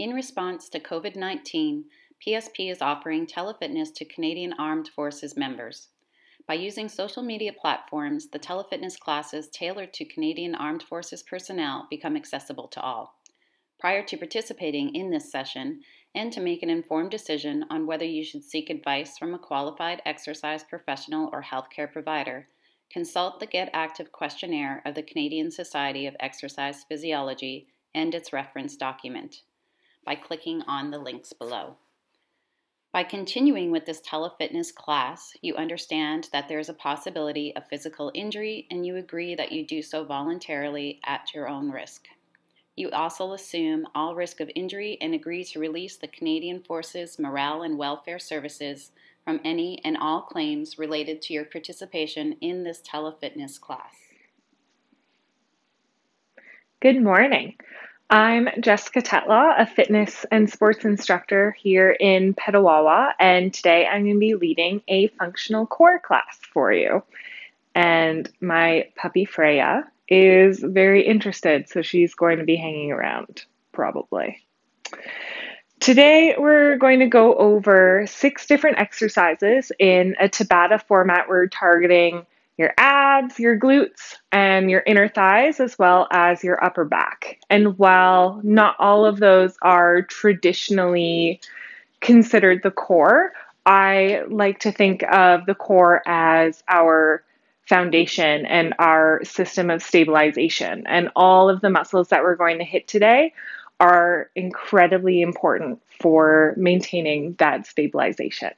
In response to COVID-19, PSP is offering telefitness to Canadian Armed Forces members. By using social media platforms, the telefitness classes tailored to Canadian Armed Forces personnel become accessible to all. Prior to participating in this session, and to make an informed decision on whether you should seek advice from a qualified exercise professional or healthcare provider, consult the Get Active questionnaire of the Canadian Society of Exercise Physiology and its reference document by clicking on the links below. By continuing with this telefitness class, you understand that there is a possibility of physical injury and you agree that you do so voluntarily at your own risk. You also assume all risk of injury and agree to release the Canadian Forces Morale and Welfare Services from any and all claims related to your participation in this telefitness class. Good morning. I'm Jessica Tetlaw, a fitness and sports instructor here in Petawawa, and today I'm going to be leading a functional core class for you. And my puppy Freya is very interested, so she's going to be hanging around, probably. Today we're going to go over 6 different exercises in a Tabata format. We're targeting your abs, your glutes, and your inner thighs, as well as your upper back. And while not all of those are traditionally considered the core, I like to think of the core as our foundation and our system of stabilization. And all of the muscles that we're going to hit today are incredibly important for maintaining that stabilization.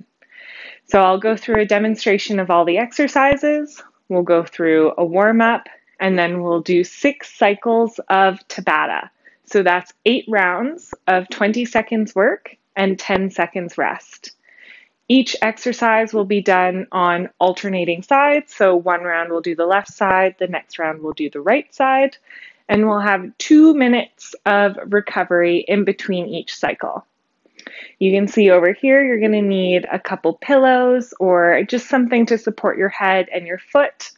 So I'll go through a demonstration of all the exercises, we'll go through a warm-up, and then we'll do 6 cycles of Tabata. So that's 8 rounds of 20 seconds work and 10 seconds rest. Each exercise will be done on alternating sides. So one round we'll do the left side, the next round we'll do the right side, and we'll have 2 minutes of recovery in between each cycle. You can see over here, you're going to need a couple pillows or just something to support your head and your foot.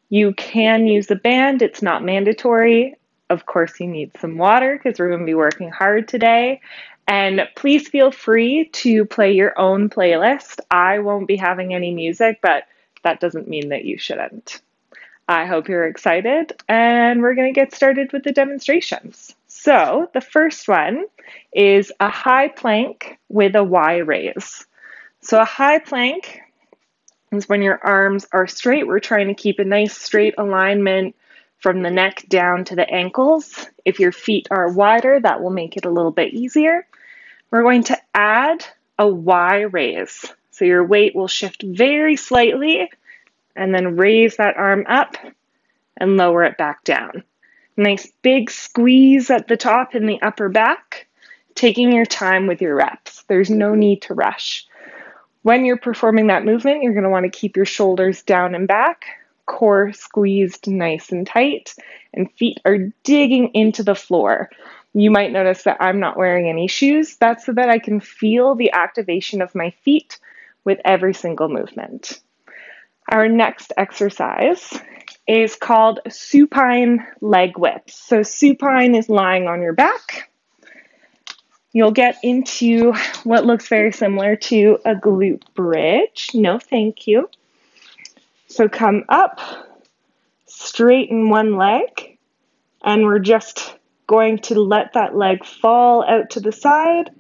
You can use a band, it's not mandatory. Of course, you need some water because we're going to be working hard today. And please feel free to play your own playlist. I won't be having any music, but that doesn't mean that you shouldn't. I hope you're excited, and we're going to get started with the demonstrations. So the first one is a high plank with a Y raise. So a high plank is when your arms are straight. We're trying to keep a nice straight alignment from the neck down to the ankles. If your feet are wider, that will make it a little bit easier. We're going to add a Y raise. So your weight will shift very slightly and then raise that arm up and lower it back down. Nice big squeeze at the top in the upper back, taking your time with your reps. There's no need to rush. When you're performing that movement, you're going to want to keep your shoulders down and back, core squeezed nice and tight, and feet are digging into the floor. You might notice that I'm not wearing any shoes. That's so that I can feel the activation of my feet with every single movement. Our next exercise is called supine leg whips. So supine is lying on your back. You'll get into what looks very similar to a glute bridge. No, thank you. So come up, straighten one leg, and we're just going to let that leg fall out to the side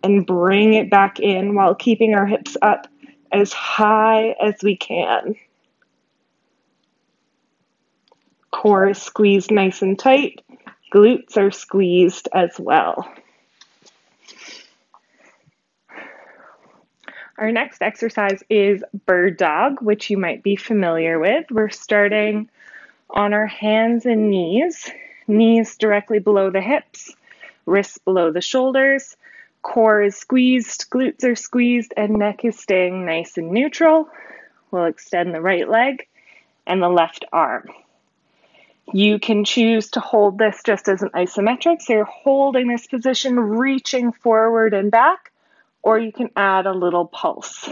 and bring it back in while keeping our hips up as high as we can. Core is squeezed nice and tight. Glutes are squeezed as well. Our next exercise is bird dog, which you might be familiar with. We're starting on our hands and knees directly below the hips, wrists below the shoulders. Core is squeezed, glutes are squeezed, and neck is staying nice and neutral. We'll extend the right leg and the left arm. You can choose to hold this just as an isometric, so you're holding this position, reaching forward and back, or you can add a little pulse.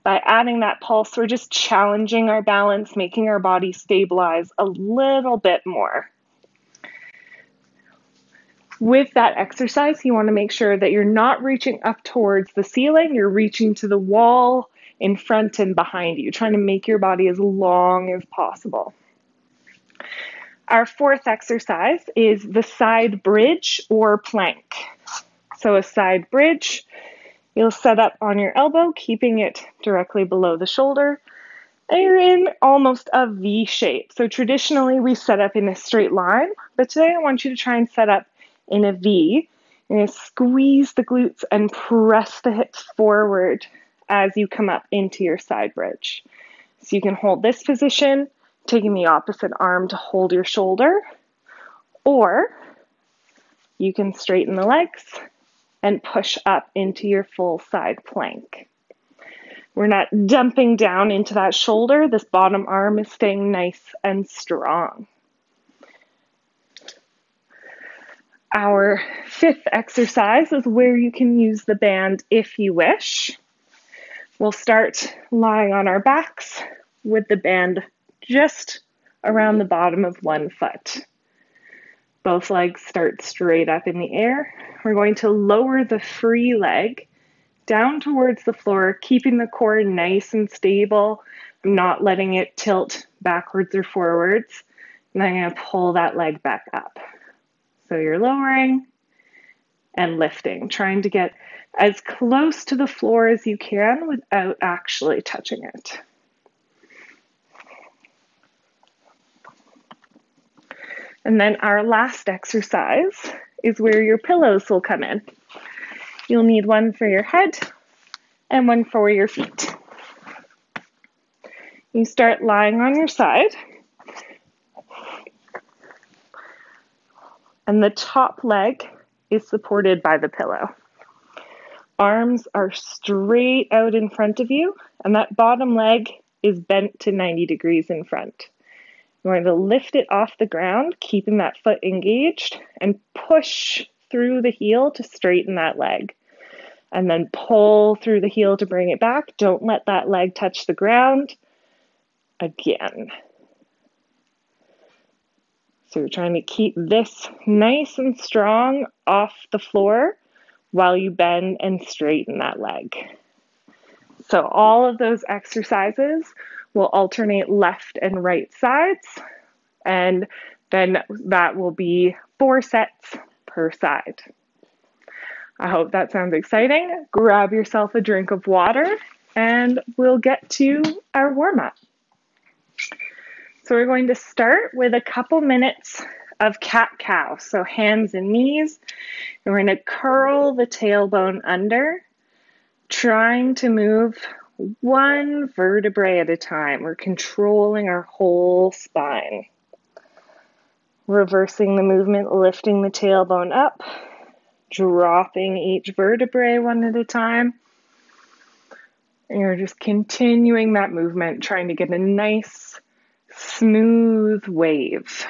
By adding that pulse, we're just challenging our balance, making our body stabilize a little bit more. With that exercise, you want to make sure that you're not reaching up towards the ceiling, you're reaching to the wall in front and behind you, trying to make your body as long as possible. Our fourth exercise is the side bridge or plank. So a side bridge, you'll set up on your elbow, keeping it directly below the shoulder, and you're in almost a V shape. So traditionally we set up in a straight line, but today I want you to try and set up in a V. You're going to squeeze the glutes and press the hips forward as you come up into your side bridge. So you can hold this position, taking the opposite arm to hold your shoulder, or you can straighten the legs and push up into your full side plank. We're not dumping down into that shoulder. This bottom arm is staying nice and strong. Our fifth exercise is where you can use the band if you wish. We'll start lying on our backs with the band just around the bottom of 1 foot. Both legs start straight up in the air. We're going to lower the free leg down towards the floor, keeping the core nice and stable. I'm not letting it tilt backwards or forwards. And I'm going to pull that leg back up. So you're lowering and lifting, trying to get as close to the floor as you can without actually touching it. And then our last exercise is where your pillows will come in. You'll need one for your head and one for your feet. You start lying on your side, and the top leg is supported by the pillow. Arms are straight out in front of you, and that bottom leg is bent to 90 degrees in front. You're going to lift it off the ground, keeping that foot engaged, and push through the heel to straighten that leg. And then pull through the heel to bring it back. Don't let that leg touch the ground. Again. So you're trying to keep this nice and strong off the floor while you bend and straighten that leg. So all of those exercises will alternate left and right sides, and then that will be 4 sets per side. I hope that sounds exciting. Grab yourself a drink of water and we'll get to our warm-up. So we're going to start with a couple minutes of cat-cow. So hands and knees. And we're going to curl the tailbone under, trying to move one vertebrae at a time. We're controlling our whole spine. Reversing the movement, lifting the tailbone up, dropping each vertebrae one at a time. And you're just continuing that movement, trying to get a nice, smooth wave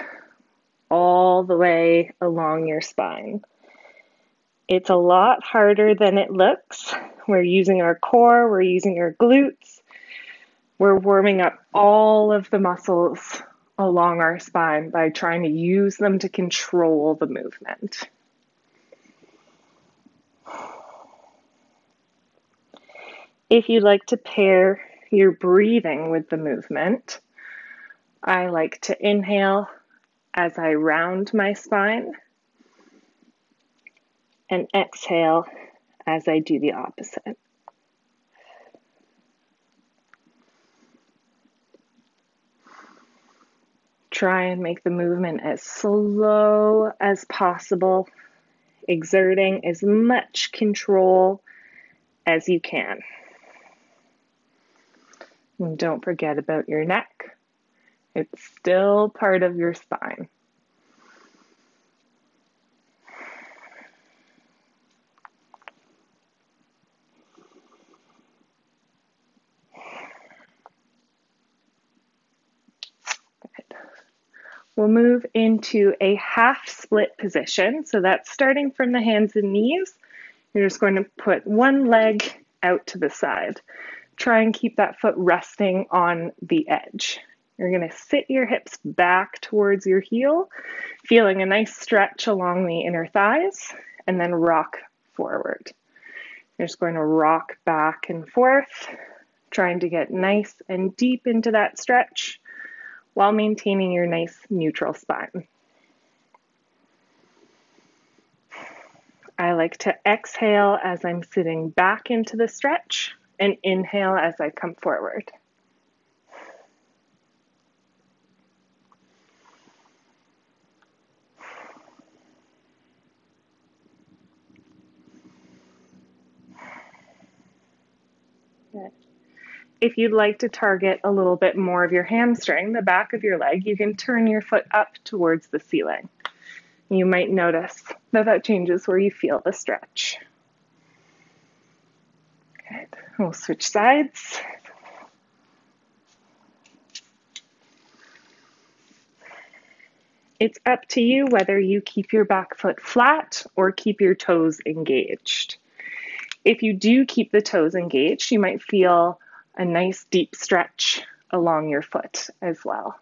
all the way along your spine. It's a lot harder than it looks. We're using our core, we're using our glutes. We're warming up all of the muscles along our spine by trying to use them to control the movement. If you'd like to pair your breathing with the movement, I like to inhale as I round my spine and exhale as I do the opposite. Try and make the movement as slow as possible, exerting as much control as you can. And don't forget about your neck. It's still part of your spine. Good. We'll move into a half split position. So that's starting from the hands and knees. You're just going to put one leg out to the side. Try and keep that foot resting on the edge. You're going to sit your hips back towards your heel, feeling a nice stretch along the inner thighs, and then rock forward. You're just going to rock back and forth, trying to get nice and deep into that stretch while maintaining your nice neutral spine. I like to exhale as I'm sitting back into the stretch and inhale as I come forward. Good. If you'd like to target a little bit more of your hamstring, the back of your leg, you can turn your foot up towards the ceiling. You might notice that changes where you feel the stretch. Good. We'll switch sides. It's up to you whether you keep your back foot flat or keep your toes engaged. If you do keep the toes engaged, you might feel a nice deep stretch along your foot as well.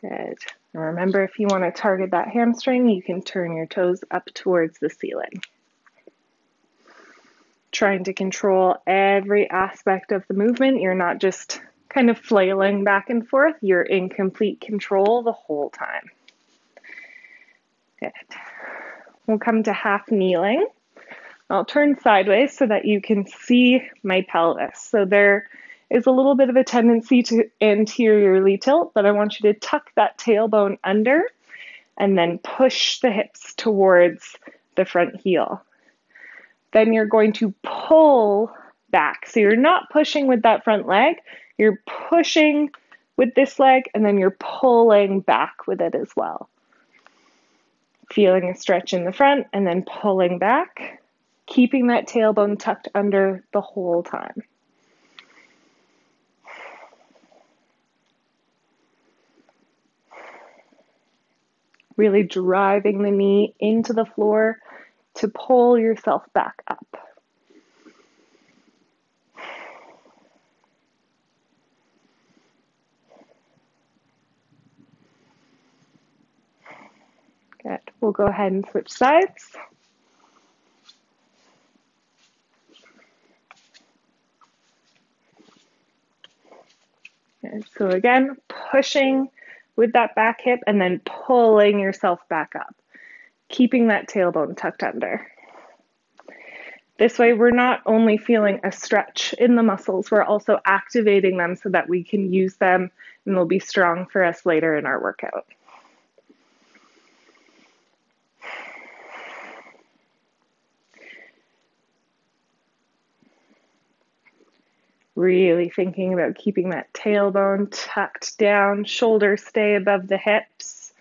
Good. And remember, if you want to target that hamstring, you can turn your toes up towards the ceiling. Trying to control every aspect of the movement. You're not just kind of flailing back and forth. You're in complete control the whole time. Good. We'll come to half kneeling. I'll turn sideways so that you can see my pelvis. So there is a little bit of a tendency to anteriorly tilt, but I want you to tuck that tailbone under and then push the hips towards the front heel. Then you're going to pull back. So you're not pushing with that front leg, you're pushing with this leg, and then you're pulling back with it as well. Feeling a stretch in the front and then pulling back, keeping that tailbone tucked under the whole time. Really driving the knee into the floor to pull yourself back up. Good. We'll go ahead and switch sides. And so again, pushing with that back hip and then pulling yourself back up, keeping that tailbone tucked under. This way, we're not only feeling a stretch in the muscles, we're also activating them so that we can use them and they'll be strong for us later in our workout. Really thinking about keeping that tailbone tucked down, shoulders stay above the hips,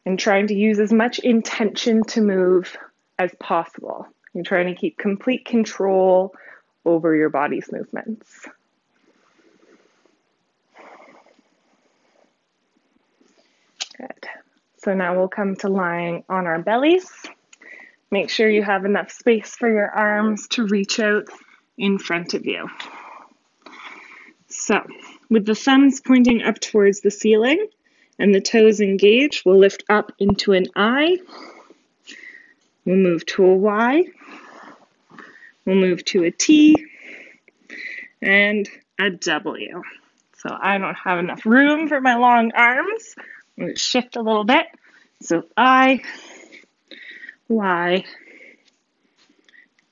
and trying to use as much intention to move as possible. You're trying to keep complete control over your body's movements. Good. So now we'll come to lying on our bellies. Make sure you have enough space for your arms to reach out in front of you. So, with the thumbs pointing up towards the ceiling and the toes engaged, we'll lift up into an I. We'll move to a Y. We'll move to a T and a W. So I don't have enough room for my long arms. I'm going to shift a little bit. So I, Y,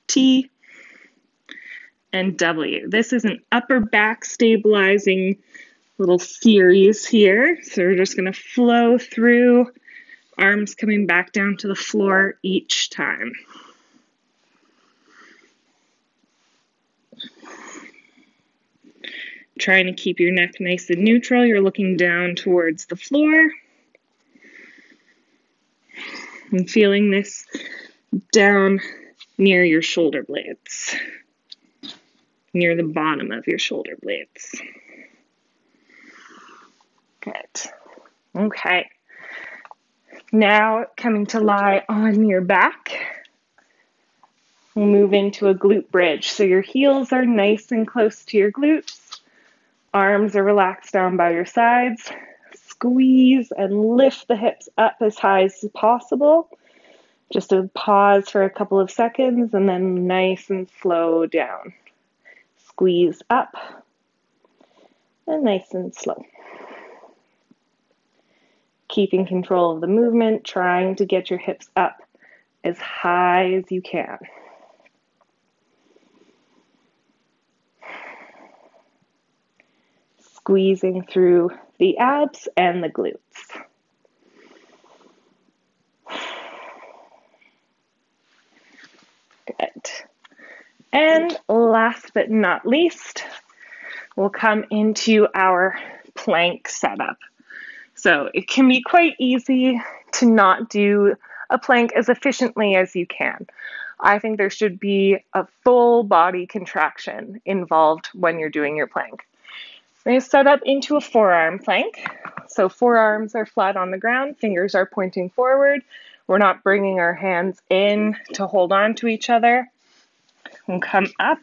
T, and W. This is an upper back stabilizing little series here. So we're just going to flow through, arms coming back down to the floor each time. Trying to keep your neck nice and neutral. You're looking down towards the floor. And feeling this down near your shoulder blades, near the bottom of your shoulder blades. Good. Okay. Now coming to lie on your back. We'll move into a glute bridge. So your heels are nice and close to your glutes. Arms are relaxed down by your sides. Squeeze and lift the hips up as high as possible. Just a pause for a couple of seconds and then nice and slow down. Squeeze up and nice and slow. Keeping control of the movement, trying to get your hips up as high as you can. Squeezing through the abs and the glutes. Good. And last but not least, we'll come into our plank setup. So it can be quite easy to not do a plank as efficiently as you can. I think there should be a full body contraction involved when you're doing your plank. We're going to set up into a forearm plank. So forearms are flat on the ground, fingers are pointing forward. We're not bringing our hands in to hold on to each other. We'll come up.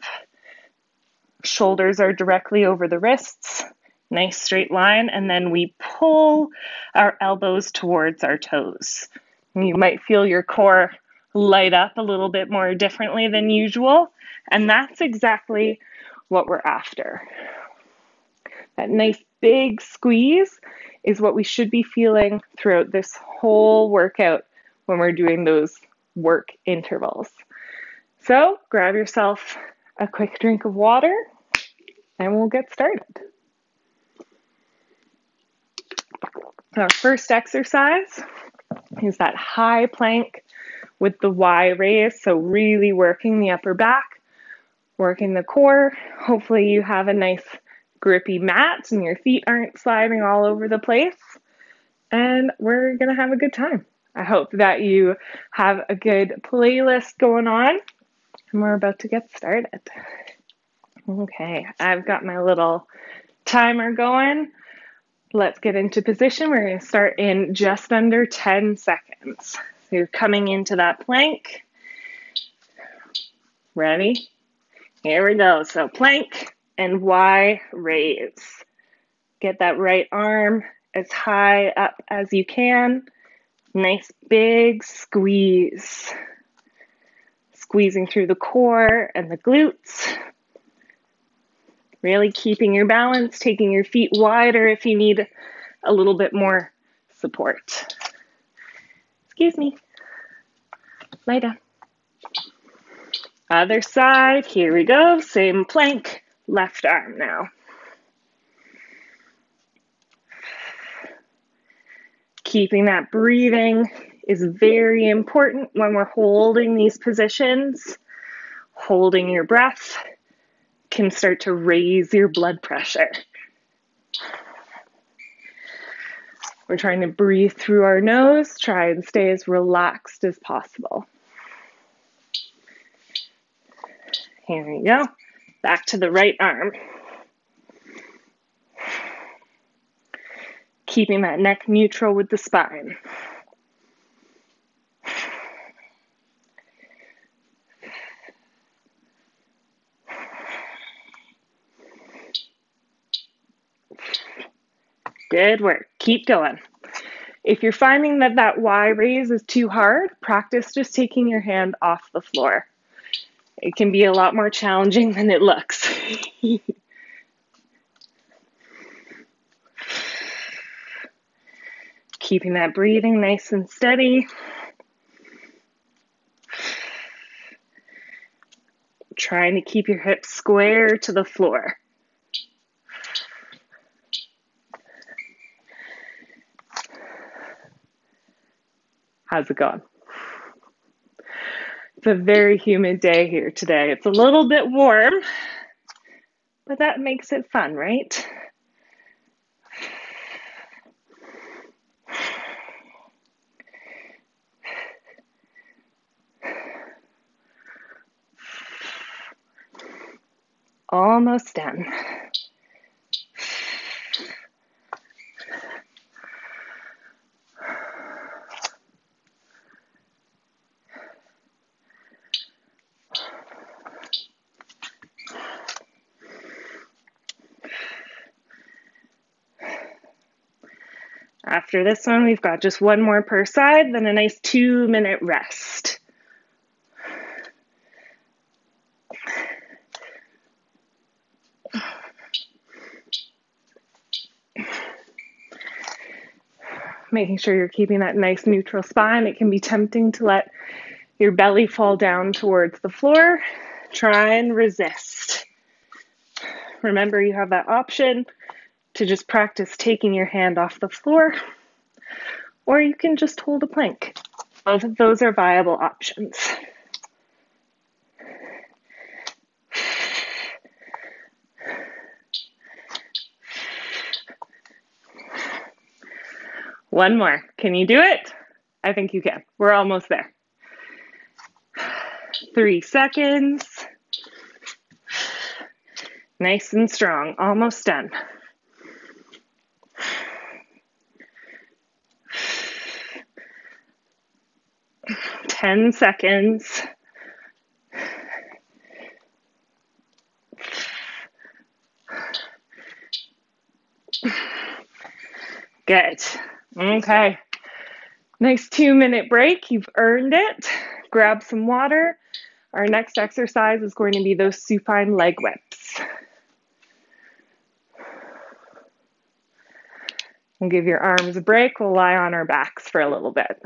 Shoulders are directly over the wrists. Nice straight line. And then we pull our elbows towards our toes. You might feel your core light up a little bit more differently than usual. And that's exactly what we're after. That nice big squeeze is what we should be feeling throughout this whole workout when we're doing those work intervals. So grab yourself a quick drink of water and we'll get started. Our first exercise is that high plank with the Y raise. So really working the upper back, working the core. Hopefully you have a nice grippy mat and your feet aren't sliding all over the place. And we're going to have a good time. I hope that you have a good playlist going on. And we're about to get started. Okay, I've got my little timer going. Let's get into position. We're going to start in just under 10 seconds. So you're coming into that plank. Ready? Here we go. So plank and Y raise. Get that right arm as high up as you can. Nice big squeeze. Squeezing through the core and the glutes. Really keeping your balance, taking your feet wider if you need a little bit more support. Excuse me. Lie down. Other side, here we go. Same plank, left arm now. Keeping that breathing is very important when we're holding these positions. Holding your breath can start to raise your blood pressure. We're trying to breathe through our nose, try and stay as relaxed as possible. Here we go. Back to the right arm. Keeping that neck neutral with the spine. Good work. Keep going. If you're finding that that Y raise is too hard, practice just taking your hand off the floor. It can be a lot more challenging than it looks. Keeping that breathing nice and steady. Trying to keep your hips square to the floor. How's it going? It's a very humid day here today. It's a little bit warm, but that makes it fun, right? Almost done. After this one, we've got just one more per side, then a nice 2-minute rest. Making sure you're keeping that nice neutral spine. It can be tempting to let your belly fall down towards the floor. Try and resist. Remember, you have that option to just practice taking your hand off the floor, or you can just hold a plank. Both of those are viable options. One more. Can you do it? I think you can. We're almost there. 3 seconds. Nice and strong. Almost done. 10 seconds. Good. Okay. Nice 2-minute break. You've earned it. Grab some water. Our next exercise is going to be those supine leg whips. And give your arms a break. We'll lie on our backs for a little bit.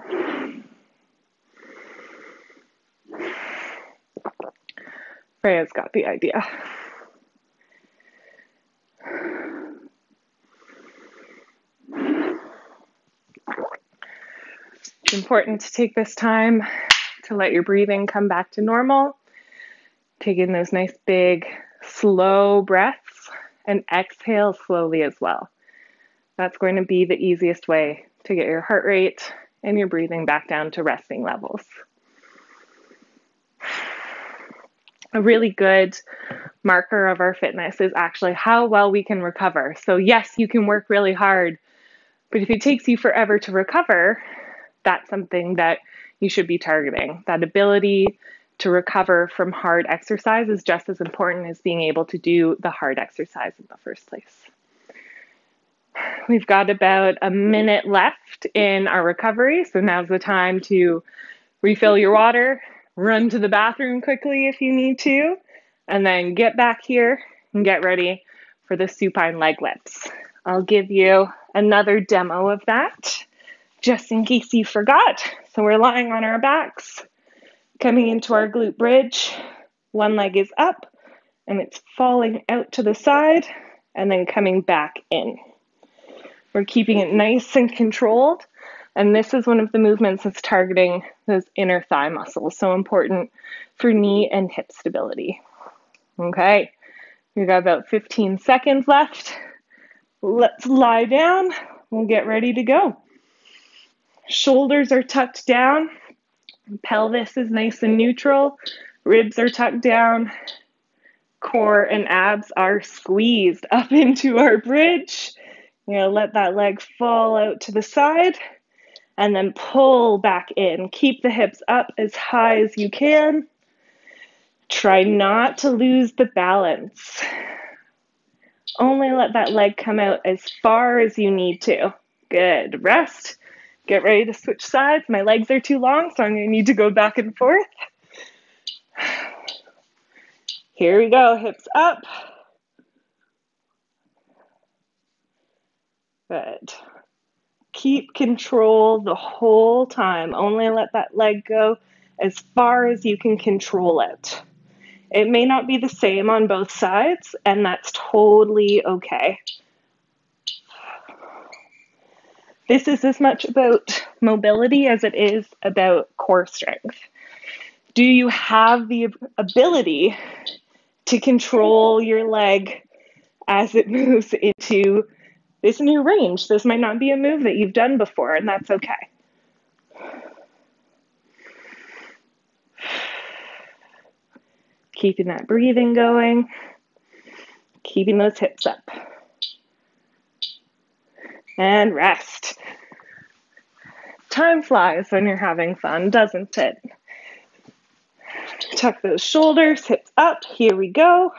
Freya's got the idea. It's important to take this time to let your breathing come back to normal. Take in those nice big, slow breaths and exhale slowly as well. That's going to be the easiest way to get your heart rate and your breathing back down to resting levels. A really good marker of our fitness is actually how well we can recover. So yes, you can work really hard, but if it takes you forever to recover, that's something that you should be targeting. That ability to recover from hard exercise is just as important as being able to do the hard exercise in the first place. We've got about a minute left in our recovery, so now's the time to refill your water, run to the bathroom quickly if you need to, and then get back here and get ready for the supine leg lifts. I'll give you another demo of that, just in case you forgot. So we're lying on our backs, coming into our glute bridge. One leg is up, and it's falling out to the side, and then coming back in. We're keeping it nice and controlled, and this is one of the movements that's targeting those inner thigh muscles, so important for knee and hip stability. Okay, we've got about 15 seconds left. Let's lie down. We'll get ready to go. Shoulders are tucked down. Pelvis is nice and neutral. Ribs are tucked down. Core and abs are squeezed up into our bridge. You're going to let that leg fall out to the side and then pull back in. Keep the hips up as high as you can. Try not to lose the balance. Only let that leg come out as far as you need to. Good. Rest. Get ready to switch sides. My legs are too long, so I'm going to need to go back and forth. Here we go. Hips up. Good. Keep control the whole time. Only let that leg go as far as you can control it. It may not be the same on both sides, and that's totally okay. This is as much about mobility as it is about core strength. Do you have the ability to control your leg as it moves into this new range? This might not be a move that you've done before, and that's okay. Keeping that breathing going, keeping those hips up. And rest. Time flies when you're having fun, doesn't it? Tuck those shoulders, hips up. Here we go.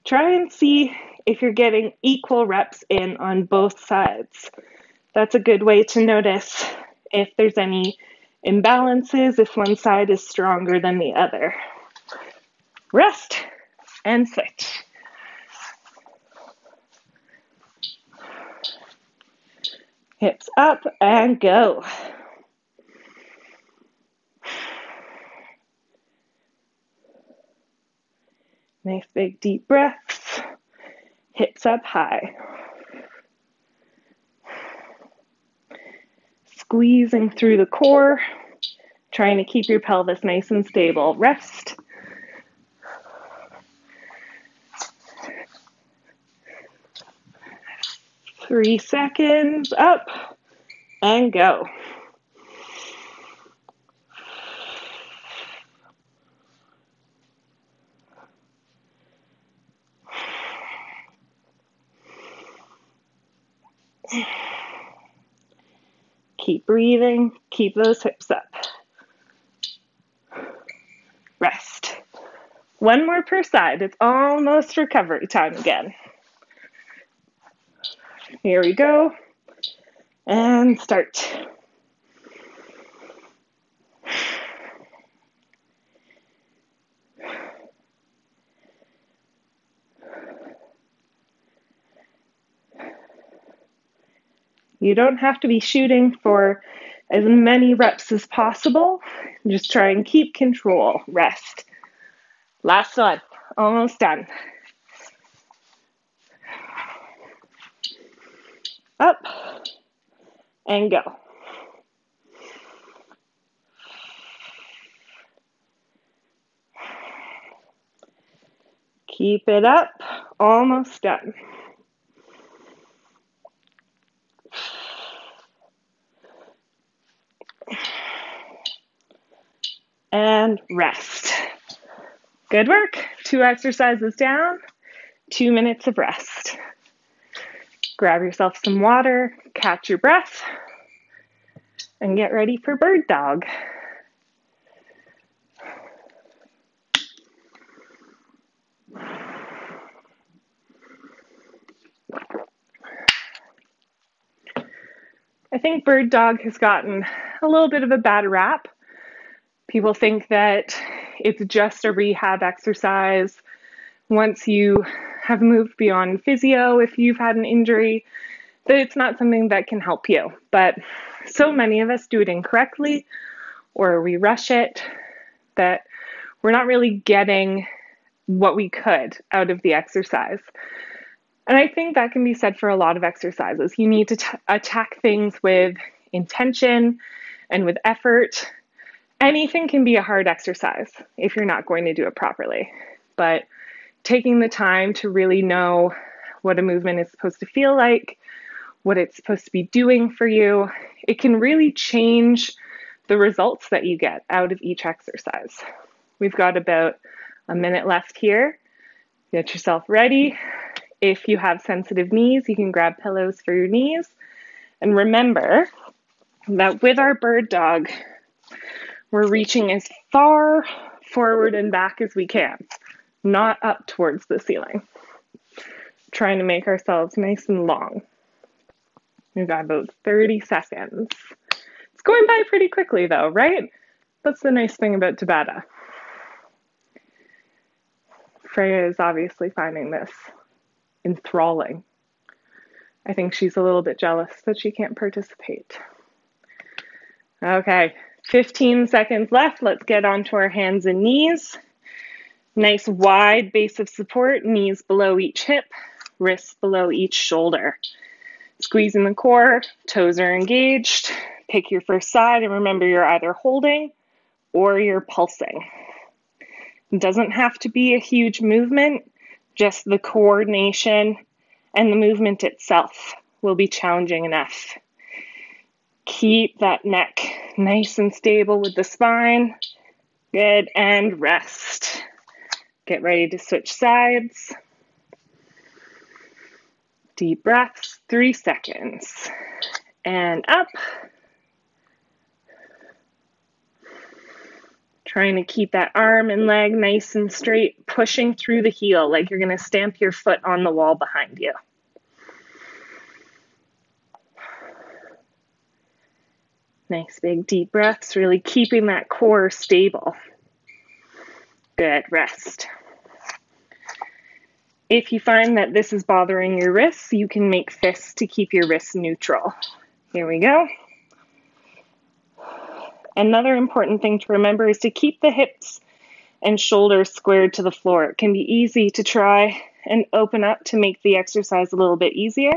Try and see if you're getting equal reps in on both sides. That's a good way to notice if there's any imbalances, if one side is stronger than the other. Rest and switch. Hips up and go. Nice big deep breaths. Hips up high. Squeezing through the core, trying to keep your pelvis nice and stable. Rest. Three seconds, up and go. Keep breathing, keep those hips up. Rest. One more per side. It's almost recovery time again. Here we go. And start. You don't have to be shooting for as many reps as possible. Just try and keep control. Rest. Last one. Almost done. Up and go. Keep it up. Almost done. And rest. Good work. 2 exercises down, 2 minutes of rest. Grab yourself some water, catch your breath, and get ready for bird dog. I think bird dog has gotten a little bit of a bad rap. People think that it's just a rehab exercise. Once you have moved beyond physio, if you've had an injury, that it's not something that can help you. But so many of us do it incorrectly, or we rush it, that we're not really getting what we could out of the exercise. And I think that can be said for a lot of exercises. You need to attack things with intention and with effort. Anything can be a hard exercise if you're not going to do it properly. But taking the time to really know what a movement is supposed to feel like, what it's supposed to be doing for you, it can really change the results that you get out of each exercise. We've got about a minute left here. Get yourself ready. If you have sensitive knees, you can grab pillows for your knees. And remember that with our bird dog, we're reaching as far forward and back as we can, not up towards the ceiling. Trying to make ourselves nice and long. We've got about 30 seconds. It's going by pretty quickly though, right? That's the nice thing about Tabata. Freya is obviously finding this enthralling. I think she's a little bit jealous that she can't participate. Okay, 15 seconds left. Let's get onto our hands and knees. Nice wide base of support, knees below each hip, wrists below each shoulder. Squeezing the core, toes are engaged. Pick your first side and remember you're either holding or you're pulsing. It doesn't have to be a huge movement, just the coordination and the movement itself will be challenging enough. Keep that neck nice and stable with the spine. Good, and rest. Get ready to switch sides. Deep breaths, 3 seconds. And up. Trying to keep that arm and leg nice and straight, pushing through the heel like you're going to stamp your foot on the wall behind you. Nice big deep breaths, really keeping that core stable. Good, rest. If you find that this is bothering your wrists, you can make fists to keep your wrists neutral. Here we go. Another important thing to remember is to keep the hips and shoulders squared to the floor. It can be easy to try and open up to make the exercise a little bit easier.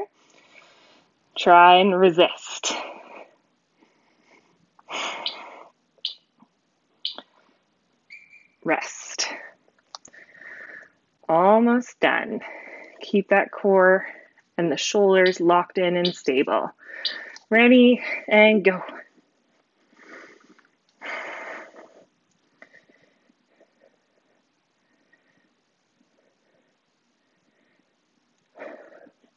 Try and resist. Rest. Almost done. Keep that core and the shoulders locked in and stable. Ready and go.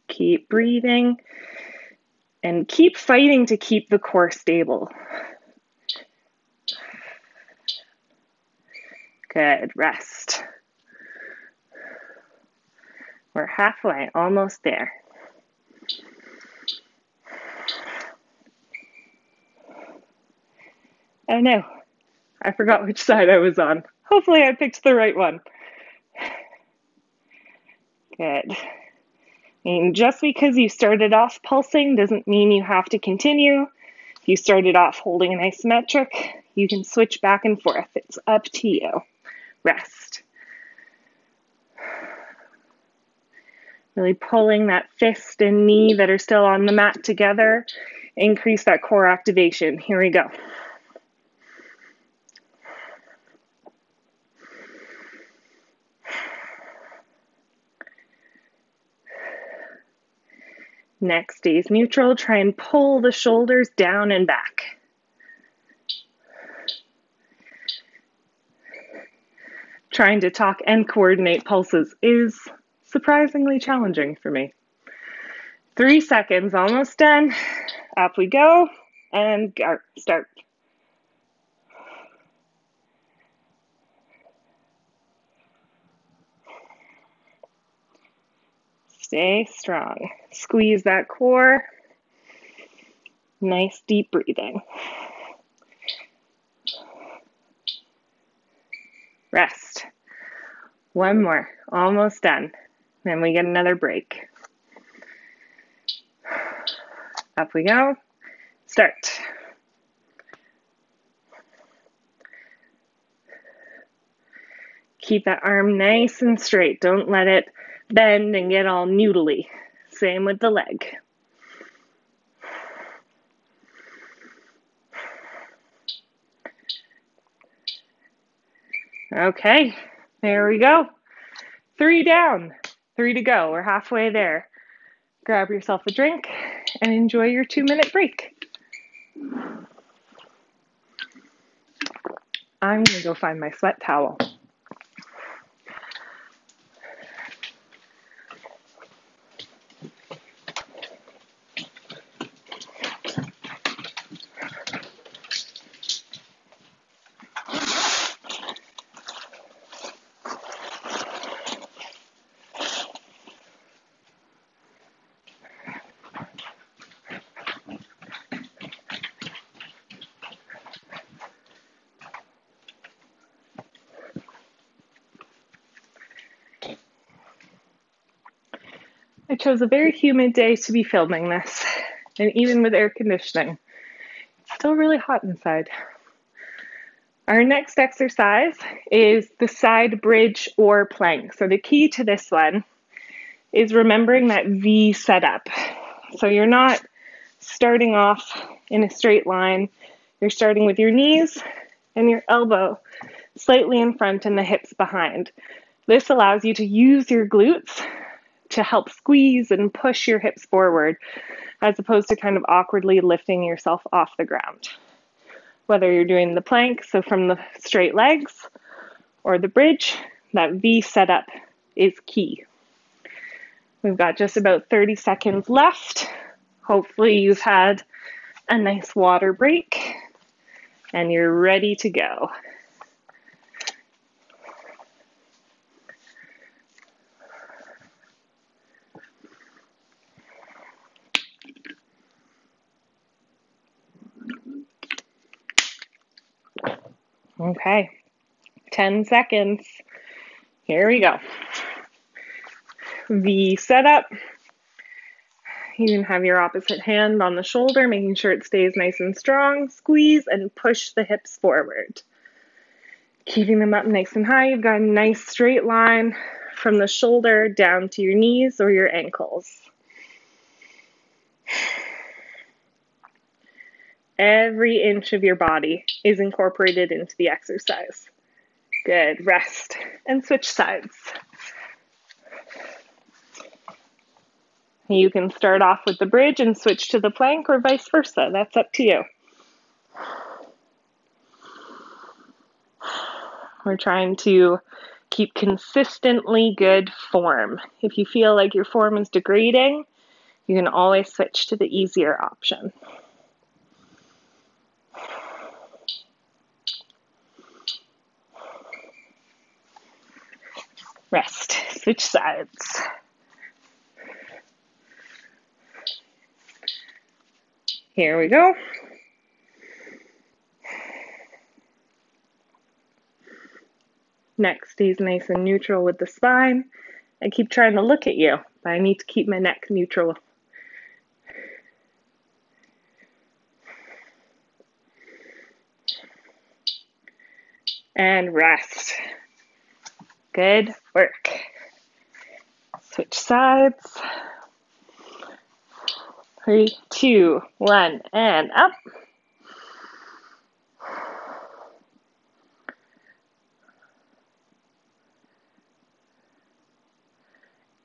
Keep breathing and keep fighting to keep the core stable. Good, rest. We're halfway, almost there. Oh no, I forgot which side I was on. Hopefully I picked the right one. Good. And just because you started off pulsing doesn't mean you have to continue. If you started off holding an isometric, you can switch back and forth. It's up to you. Rest. Really pulling that fist and knee that are still on the mat together. Increase that core activation. Here we go. Neck stays neutral. Try and pull the shoulders down and back. Trying to talk and coordinate pulses is surprisingly challenging for me. 3 seconds, almost done. Up we go, and go. Start. Stay strong. Squeeze that core. Nice deep breathing. Rest. One more, almost done. Then we get another break. Up we go. Start. Keep that arm nice and straight. Don't let it bend and get all noodly. Same with the leg. Okay, there we go. 3 down, 3 to go. We're halfway there. Grab yourself a drink and enjoy your 2-minute break. I'm gonna go find my sweat towel. I chose a very humid day to be filming this, and even with air conditioning, it's still really hot inside. Our next exercise is the side bridge or plank. So the key to this one is remembering that V setup. So you're not starting off in a straight line. You're starting with your knees and your elbow slightly in front and the hips behind. This allows you to use your glutes to help squeeze and push your hips forward, as opposed to kind of awkwardly lifting yourself off the ground. Whether you're doing the plank, so from the straight legs, or the bridge, that V setup is key. We've got just about 30 seconds left. Hopefully you've had a nice water break and you're ready to go. Okay, 10 seconds. Here we go. V setup. You can have your opposite hand on the shoulder, making sure it stays nice and strong. Squeeze and push the hips forward. Keeping them up nice and high. You've got a nice straight line from the shoulder down to your knees or your ankles. Every inch of your body is incorporated into the exercise. Good. Rest and switch sides. You can start off with the bridge and switch to the plank or vice versa. That's up to you. We're trying to keep consistently good form. If you feel like your form is degrading, you can always switch to the easier option. Rest. Switch sides. Here we go. Neck stays nice and neutral with the spine. I keep trying to look at you, but I need to keep my neck neutral. And rest. Good work. Switch sides. 3, 2, 1, and up.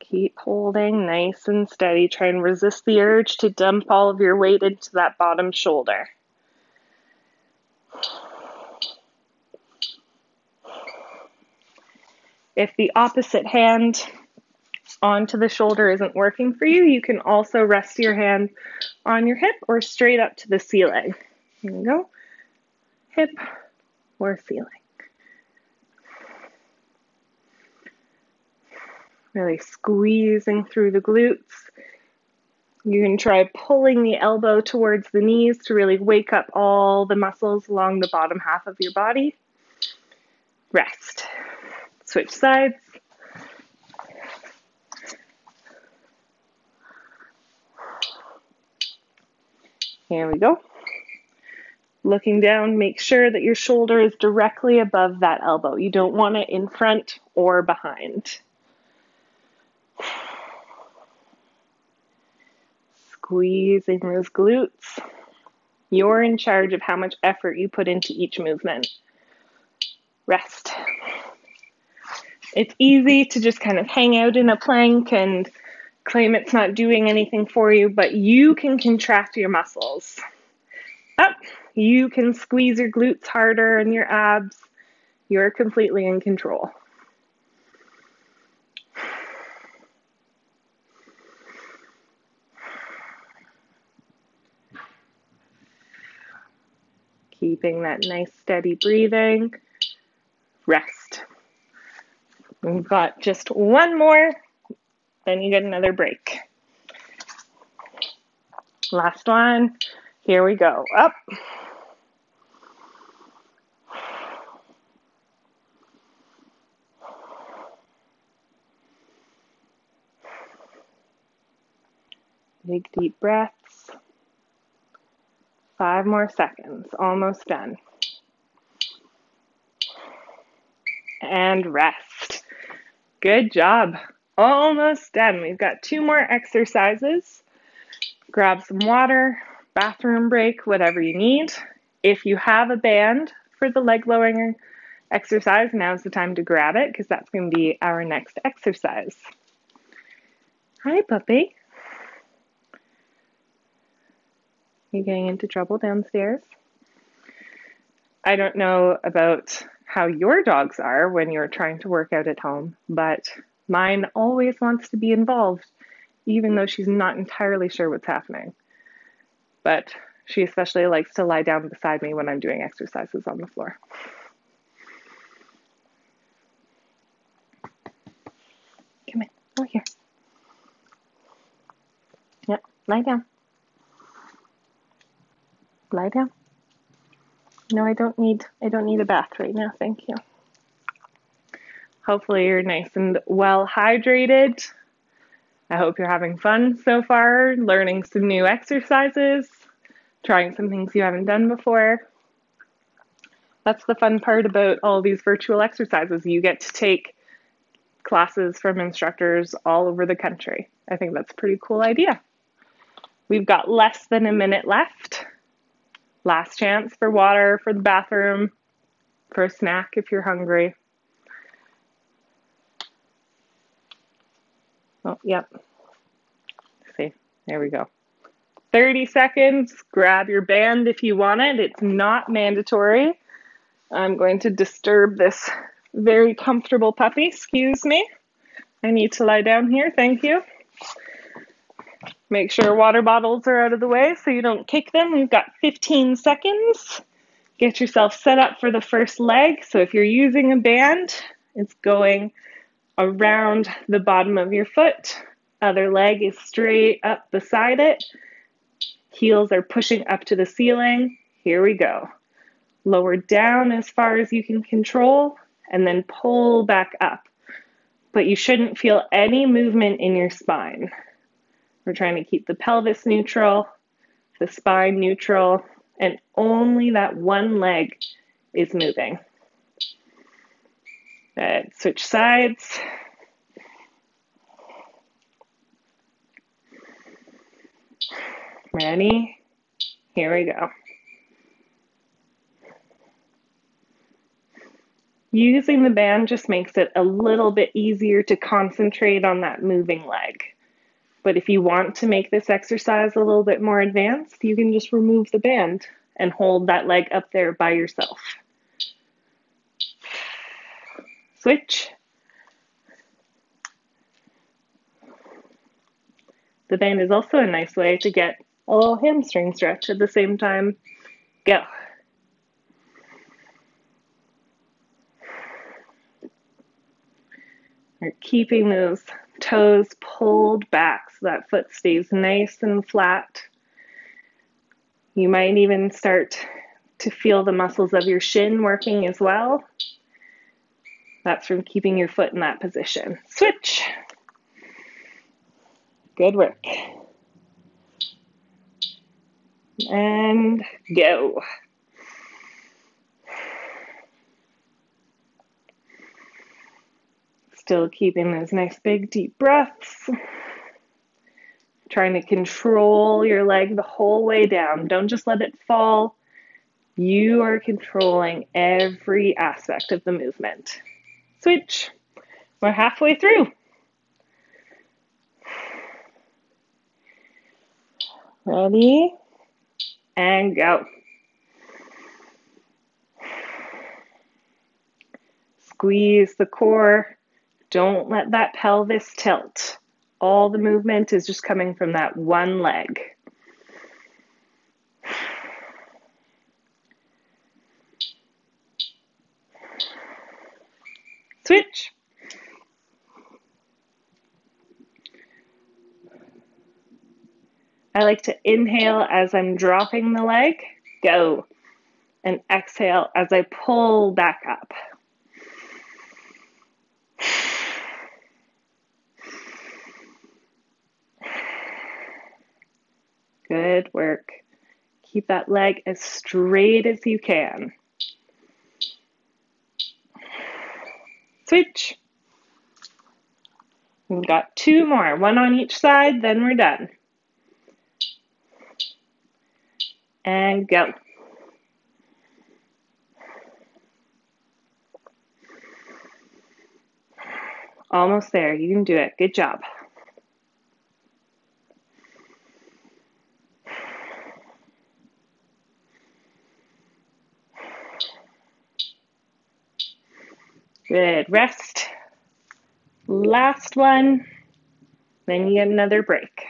Keep holding nice and steady. Try and resist the urge to dump all of your weight into that bottom shoulder. If the opposite hand onto the shoulder isn't working for you, you can also rest your hand on your hip or straight up to the ceiling. Here we go. Hip or ceiling. Really squeezing through the glutes. You can try pulling the elbow towards the knees to really wake up all the muscles along the bottom half of your body. Rest. Switch sides. Here we go. Looking down, make sure that your shoulder is directly above that elbow. You don't want it in front or behind. Squeezing those glutes. You're in charge of how much effort you put into each movement. Rest. It's easy to just kind of hang out in a plank and claim it's not doing anything for you, but you can contract your muscles. Up. You can squeeze your glutes harder and your abs. You're completely in control. Keeping that nice steady breathing. Rest. We've got just one more, then you get another break. Last one. Here we go. Up. Big deep breaths. 5 more seconds. Almost done. And rest. Good job. Almost done. We've got 2 more exercises. Grab some water, bathroom break, whatever you need. If you have a band for the leg lowering exercise, now's the time to grab it because that's going to be our next exercise. Hi, puppy. You getting into trouble downstairs? I don't know about how your dogs are when you're trying to work out at home, but mine always wants to be involved, even though she's not entirely sure what's happening. But she especially likes to lie down beside me when I'm doing exercises on the floor. Come in, over here. Yep, lie down. Lie down. No, I don't need a bath right now, thank you. Hopefully you're nice and well hydrated. I hope you're having fun so far, learning some new exercises, trying some things you haven't done before. That's the fun part about all these virtual exercises. You get to take classes from instructors all over the country. I think that's a pretty cool idea. We've got less than a minute left. Last chance for water, for the bathroom, for a snack if you're hungry. Oh, yep. See, there we go. 30 seconds. Grab your band if you want it. It's not mandatory. I'm going to disturb this very comfortable puppy. Excuse me. I need to lie down here. Thank you. Make sure water bottles are out of the way so you don't kick them. We've got 15 seconds. Get yourself set up for the first leg. So if you're using a band, it's going around the bottom of your foot. Other leg is straight up beside it. Heels are pushing up to the ceiling. Here we go. Lower down as far as you can control, and then pull back up. But you shouldn't feel any movement in your spine. We're trying to keep the pelvis neutral, the spine neutral, and only that one leg is moving. Good. Switch sides. Ready? Here we go. Using the band just makes it a little bit easier to concentrate on that moving leg. But if you want to make this exercise a little bit more advanced, you can just remove the band and hold that leg up there by yourself. Switch. The band is also a nice way to get a little hamstring stretch at the same time. Go. We're keeping those toes pulled back so that foot stays nice and flat. You might even start to feel the muscles of your shin working as well. That's from keeping your foot in that position. Switch. Good work. And go. Still keeping those nice big deep breaths. Trying to control your leg the whole way down. Don't just let it fall. You are controlling every aspect of the movement. Switch. We're halfway through. Ready? And go. Squeeze the core. Don't let that pelvis tilt. All the movement is just coming from that one leg. Switch. I like to inhale as I'm dropping the leg. Go. And exhale as I pull back up. Good work. Keep that leg as straight as you can. Switch. We've got two more, one on each side, then we're done. And go. Almost there. You can do it. Good job. Good. Rest. Last one. Then you get another break.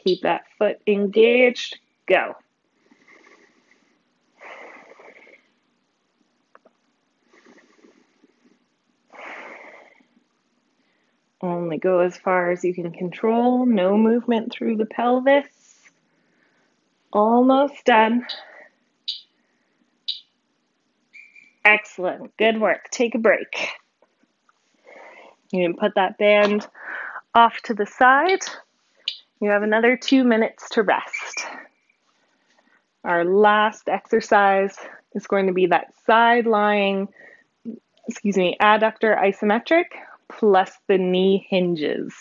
Keep that foot engaged. Go. Only go as far as you can control. No movement through the pelvis. Almost done. Excellent. Good work. Take a break. You can put that band off to the side. You have another 2 minutes to rest. Our last exercise is going to be that side lying, adductor isometric plus the knee hinges.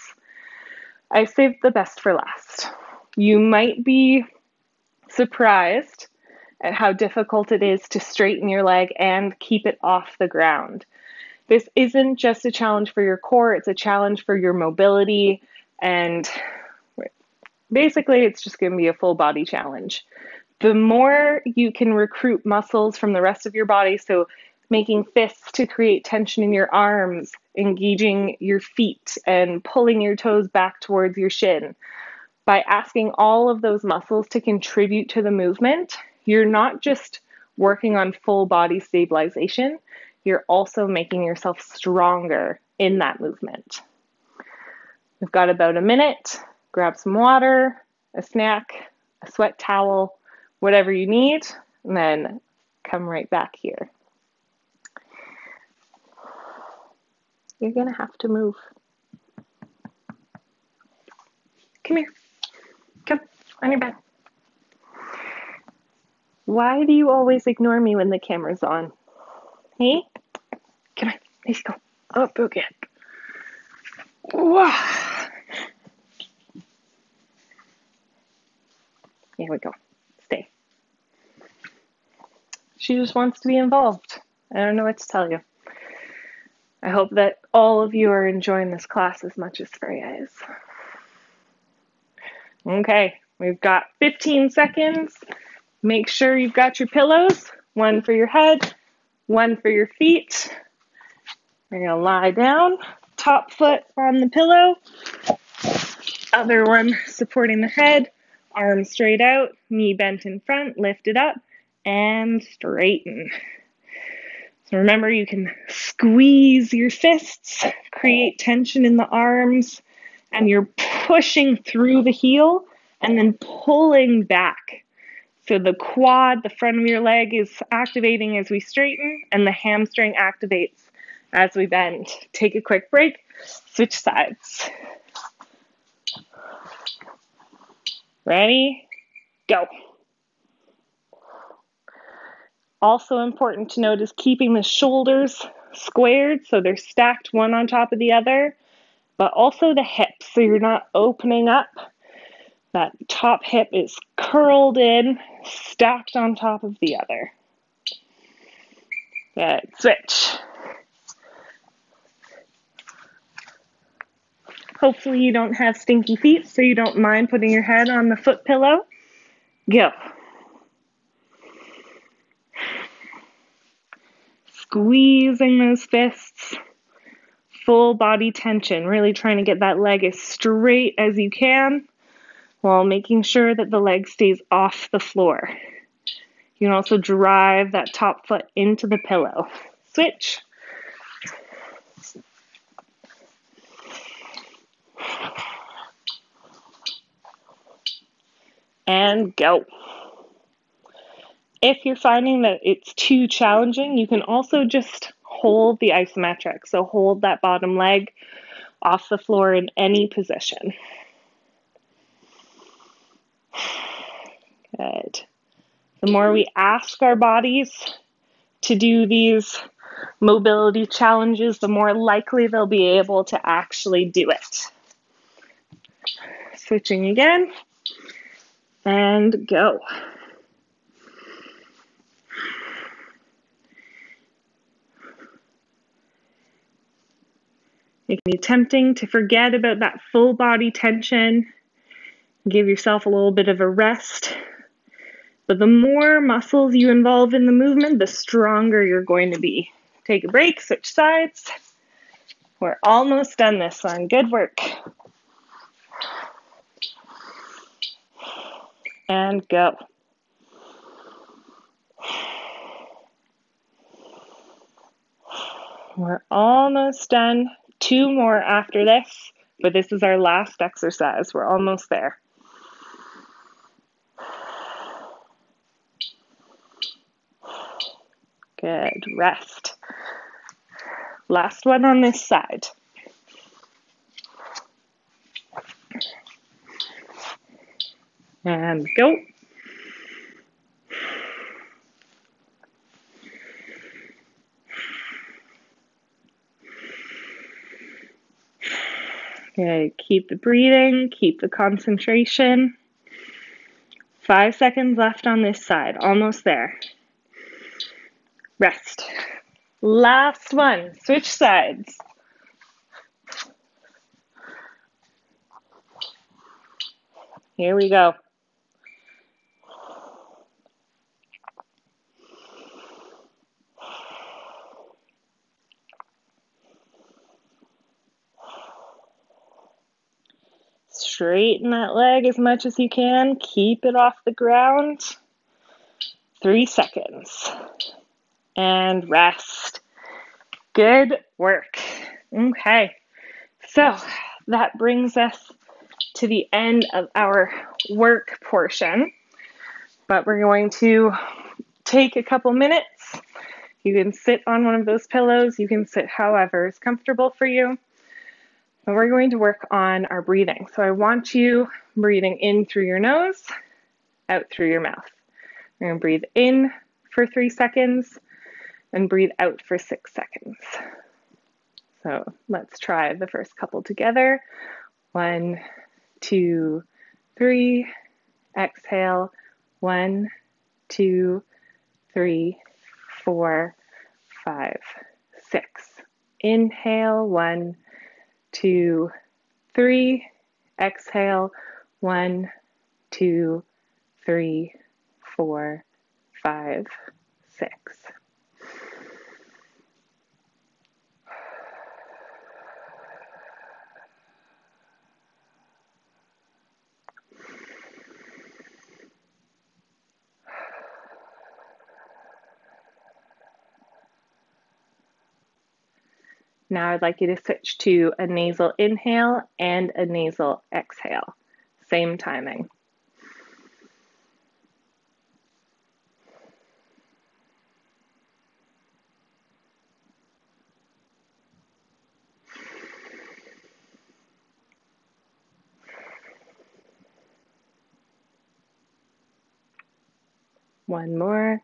I saved the best for last. You might be surprised at how difficult it is to straighten your leg and keep it off the ground. This isn't just a challenge for your core, it's a challenge for your mobility, and basically it's just going to be a full body challenge. The more you can recruit muscles from the rest of your body, so making fists to create tension in your arms, engaging your feet, and pulling your toes back towards your shin, by asking all of those muscles to contribute to the movement, you're not just working on full body stabilization, you're also making yourself stronger in that movement. We've got about a minute. Grab some water, a snack, a sweat towel, whatever you need, and then come right back here. You're going to have to move. Come here. Come on your bed. Why do you always ignore me when the camera's on? Hey? Come on. Let's go. Up again. Whoa. Here we go. Stay. She just wants to be involved. I don't know what to tell you. I hope that all of you are enjoying this class as much as Freya is. Okay, we've got 15 seconds. Make sure you've got your pillows. One for your head, one for your feet. You're going to lie down, top foot on the pillow, other one supporting the head, arms straight out, knee bent in front, lift it up, and straighten. So remember, you can squeeze your fists, create tension in the arms, and you're pushing through the heel and then pulling back. So the quad, the front of your leg, is activating as we straighten, and the hamstring activates as we bend. Take a quick break, switch sides. Ready? Go. Also important to note is keeping the shoulders squared so they're stacked one on top of the other, but also the hips so you're not opening up. That top hip is curled in, stacked on top of the other. Good. Switch. Hopefully you don't have stinky feet, so you don't mind putting your head on the foot pillow. Go. Squeezing those fists, full body tension, really trying to get that leg as straight as you can while making sure that the leg stays off the floor. You can also drive that top foot into the pillow. Switch. And go. If you're finding that it's too challenging, you can also just hold the isometric. So hold that bottom leg off the floor in any position. Good. The more we ask our bodies to do these mobility challenges, the more likely they'll be able to actually do it. Switching again. And go. It can be tempting to forget about that full body tension. Give yourself a little bit of a rest. But the more muscles you involve in the movement, the stronger you're going to be. Take a break, switch sides. We're almost done this one. Good work. And go. We're almost done. 2 more after this, but this is our last exercise. We're almost there. Good. Rest. Last one on this side. And go. Okay, keep the breathing, keep the concentration. 5 seconds left on this side, almost there. Rest. Last one, switch sides. Here we go. Straighten that leg as much as you can. Keep it off the ground. 3 seconds. And rest. Good work. Okay, so that brings us to the end of our work portion, but we're going to take a couple minutes. You can sit on one of those pillows. You can sit however is comfortable for you. But we're going to work on our breathing. So I want you breathing in through your nose, out through your mouth. We're going to breathe in for 3 seconds and breathe out for 6 seconds. So let's try the first couple together. 1, 2, 3. Exhale. 1, 2, 3, 4, 5, 6. Inhale. 1, 2, 3. Exhale. 1, 2, 3, 4, 5, 6. Now I'd like you to switch to a nasal inhale and a nasal exhale. Same timing. One more.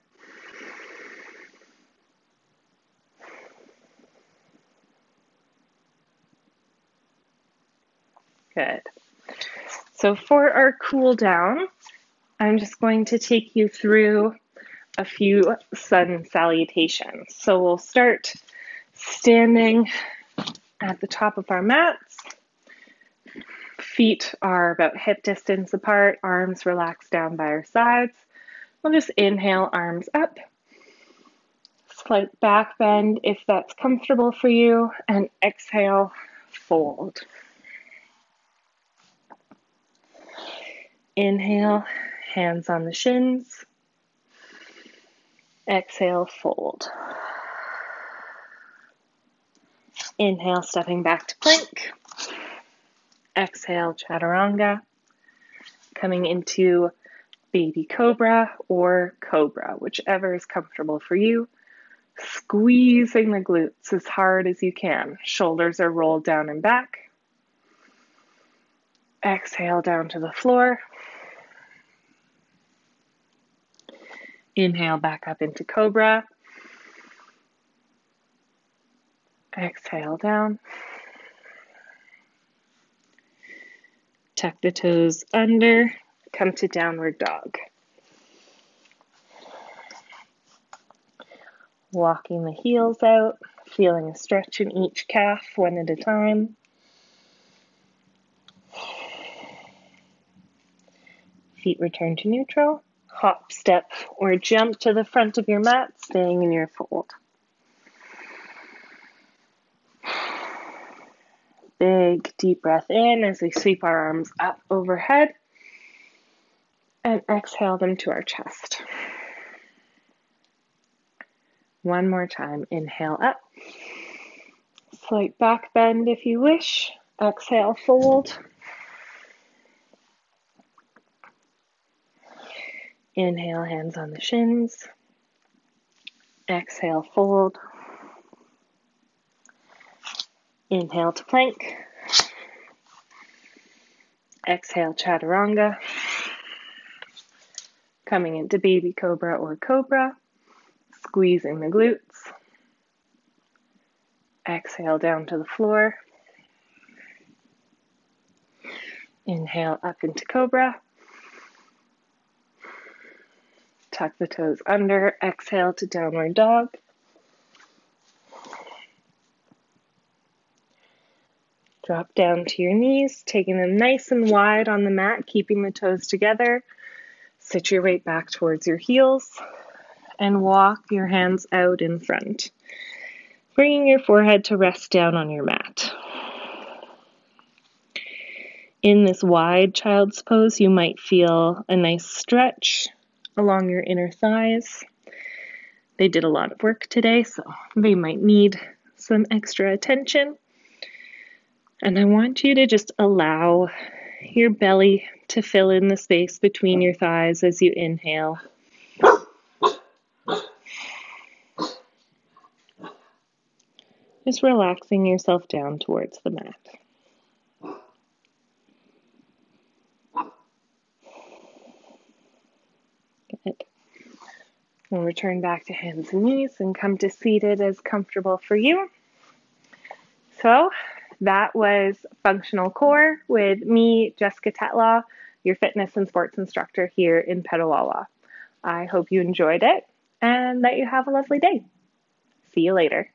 Good. So for our cool down, I'm just going to take you through a few sun salutations. So we'll start standing at the top of our mats. Feet are about hip distance apart, arms relaxed down by our sides. We'll just inhale, arms up. Slight back bend if that's comfortable for you, and exhale, fold. Inhale, hands on the shins. Exhale, fold. Inhale, stepping back to plank. Exhale, chaturanga. Coming into baby cobra or cobra, whichever is comfortable for you. Squeezing the glutes as hard as you can. Shoulders are rolled down and back. Exhale down to the floor. Inhale back up into cobra. Exhale down. Tuck the toes under. Come to downward dog. Walking the heels out, feeling a stretch in each calf one at a time. Feet return to neutral. Hop, step, or jump to the front of your mat, staying in your fold. Big, deep breath in as we sweep our arms up overhead. And exhale them to our chest. One more time. Inhale up. Slight back bend if you wish. Exhale, fold. Inhale, hands on the shins. Exhale, fold. Inhale to plank. Exhale, chaturanga. Coming into baby cobra or cobra. Squeezing the glutes. Exhale down to the floor. Inhale up into cobra. Tuck the toes under. Exhale to downward dog. Drop down to your knees, taking them nice and wide on the mat, keeping the toes together. Sit your weight back towards your heels and walk your hands out in front, bringing your forehead to rest down on your mat. In this wide child's pose, you might feel a nice stretch along your inner thighs. They did a lot of work today, so they might need some extra attention. And I want you to just allow your belly to fill in the space between your thighs as you inhale. Just relaxing yourself down towards the mat. Good. We'll return back to hands and knees and come to seated as comfortable for you. So that was Functional Core with me, Jessica Tetlaw, your fitness and sports instructor here in Petawawa. I hope you enjoyed it and that you have a lovely day. See you later.